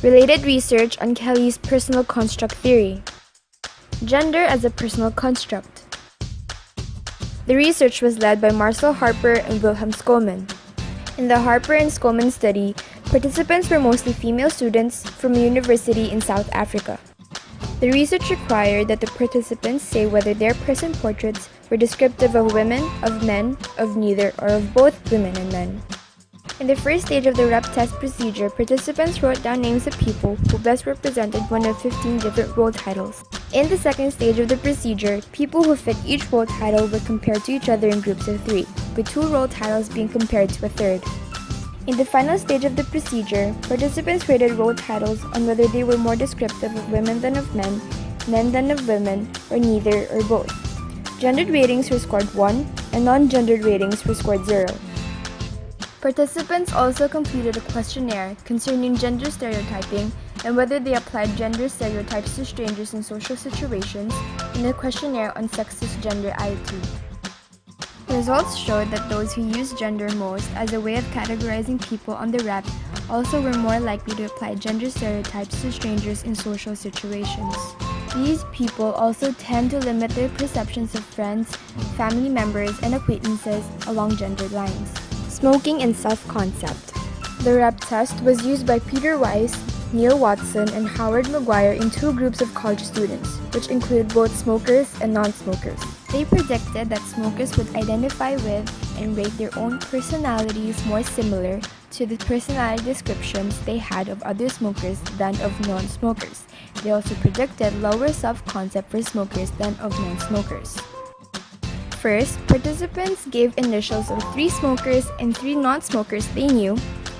Related research on Kelly's personal construct theory. Gender as a personal construct. The research was led by Marcel Harper and Wilhelm Skolman. In the Harper and Skolman study, participants were mostly female students from a university in South Africa. The research required that the participants say whether their person portraits were descriptive of women, of men, of neither, or of both women and men. In the first stage of the rep test procedure, participants wrote down names of people who best represented one of 15 different role titles. In the second stage of the procedure, people who fit each role title were compared to each other in groups of 3, with 2 role titles being compared to a third. In the final stage of the procedure, participants rated role titles on whether they were more descriptive of women than of men than of women, or neither or both. Gendered ratings were scored 1, and non-gendered ratings were scored 0. Participants also completed a questionnaire concerning gender stereotyping and whether they applied gender stereotypes to strangers in social situations, and a questionnaire on sexist gender attitude. Results showed that those who used gender most as a way of categorizing people on the rep also were more likely to apply gender stereotypes to strangers in social situations. These people also tend to limit their perceptions of friends, family members, and acquaintances along gendered lines. Smoking and self-concept. The rep test was used by Peter Weiss, Neil Watson, and Howard Maguire in 2 groups of college students, which included both smokers and non-smokers. They predicted that smokers would identify with and rate their own personalities more similar to the personality descriptions they had of other smokers than of non-smokers. They also predicted lower self-concept for smokers than of non-smokers. First, participants gave initials of 3 smokers and 3 non-smokers they knew,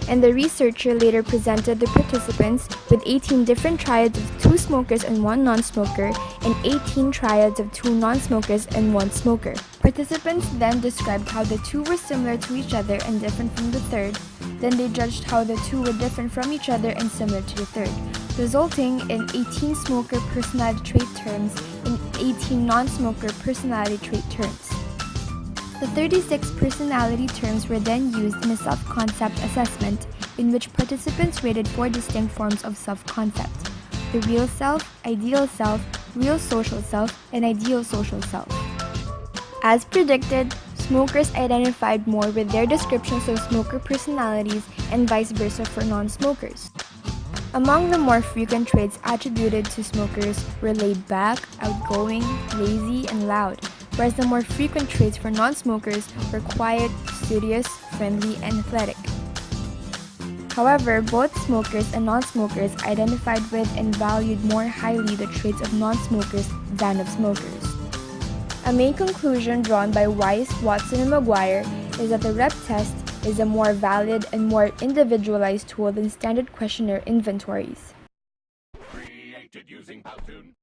and the researcher later presented the participants with 18 different triads of 2 smokers and 1 non-smoker, and 18 triads of 2 non-smokers and 1 smoker. Participants then described how the 2 were similar to each other and different from the third. Then they judged how the 2 were different from each other and similar to the third, resulting in 18 smoker personality trait terms and 18 non-smoker personality trait terms. The 36 personality terms were then used in a self-concept assessment in which participants rated 4 distinct forms of self-concept: the real self, real social self, and ideal social self. As predicted, smokers identified more with their descriptions of smoker personalities and vice versa for non-smokers. Among the more frequent traits attributed to smokers were laid back, outgoing, lazy, and loud, whereas the more frequent traits for non-smokers were quiet, studious, friendly, and athletic. However, both smokers and non-smokers identified with and valued more highly the traits of non-smokers than of smokers. A main conclusion drawn by Weiss, Watson, and Maguire is that the rep test is a more valid and more individualized tool than standard questionnaire inventories. Created using Powtoon.